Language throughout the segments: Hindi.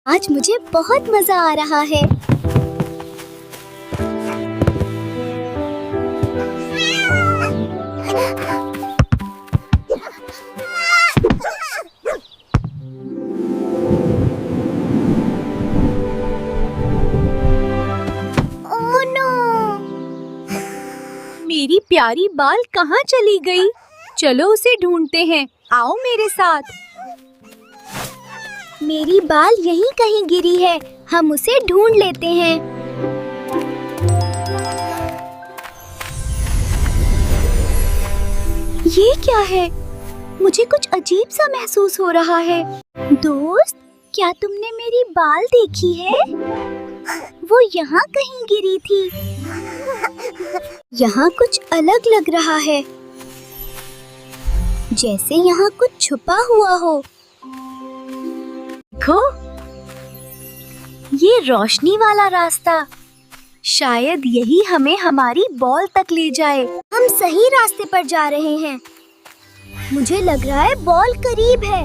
आज मुझे बहुत मजा आ रहा है। Oh no! मेरी प्यारी बाल कहाँ चली गई? चलो उसे ढूंढते हैं। आओ मेरे साथ। मेरी बाल यहीं कहीं गिरी है, हम उसे ढूंढ लेते हैं। ये क्या है? मुझे कुछ अजीब सा महसूस हो रहा है। दोस्त, क्या तुमने मेरी बाल देखी है? वो यहाँ कहीं गिरी थी। यहाँ कुछ अलग लग रहा है, जैसे यहाँ कुछ छुपा हुआ हो। देखो, ये रोशनी वाला रास्ता, शायद यही हमें हमारी बॉल तक ले जाए। हम सही रास्ते पर जा रहे हैं। मुझे लग रहा है बॉल करीब है।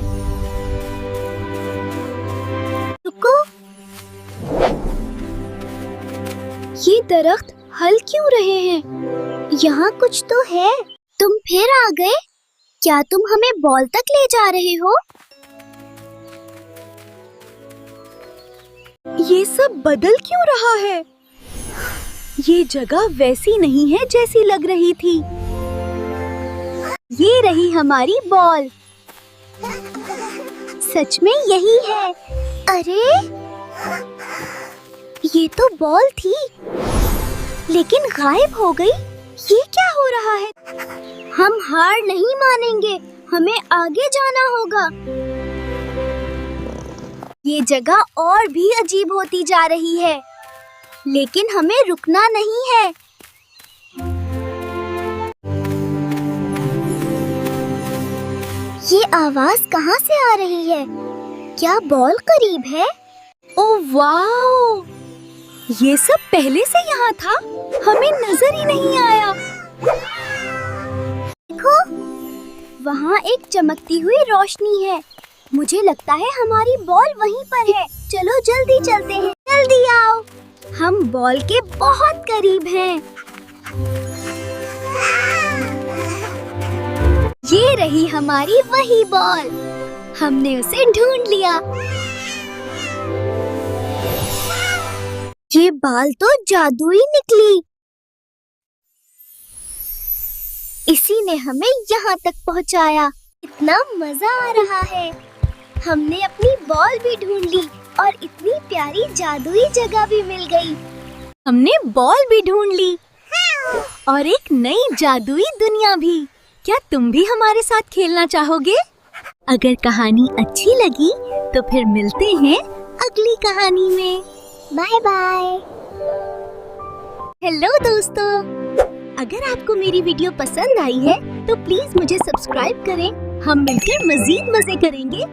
रुको, ये दरख्त हल क्यों रहे हैं? यहाँ कुछ तो है। तुम फिर आ गए? क्या तुम हमें बॉल तक ले जा रहे हो? ये सब बदल क्यों रहा है? ये जगह वैसी नहीं है जैसी लग रही थी। ये रही हमारी बॉल। सच में यही है। अरे, ये तो बॉल थी, लेकिन गायब हो गई। ये क्या हो रहा है? हम हार नहीं मानेंगे, हमें आगे जाना होगा। ये जगह और भी अजीब होती जा रही है, लेकिन हमें रुकना नहीं है। ये आवाज कहाँ से आ रही है? क्या बॉल करीब है? Oh wow! ये सब पहले से यहाँ था, हमें नजर ही नहीं आया। देखो, वहाँ एक चमकती हुई रोशनी है। मुझे लगता है हमारी बॉल वहीं पर है। चलो जल्दी चलते हैं। जल्दी आओ, हम बॉल के बहुत करीब हैं। ये रही हमारी वही बॉल। हमने उसे ढूंढ लिया। ये बाल तो जादुई निकली। इसी ने हमें यहाँ तक पहुँचाया। इतना मजा आ रहा है। हमने अपनी बॉल भी ढूंढ ली और इतनी प्यारी जादुई जगह भी मिल गई। हमने बॉल भी ढूंढ ली और एक नई जादुई दुनिया भी। क्या तुम भी हमारे साथ खेलना चाहोगे? अगर कहानी अच्छी लगी तो फिर मिलते हैं अगली कहानी में। Bye bye. हेलो दोस्तों, अगर आपको मेरी वीडियो पसंद आई है तो प्लीज मुझे सब्सक्राइब करें। हम मिलकर मजीद मजे करेंगे।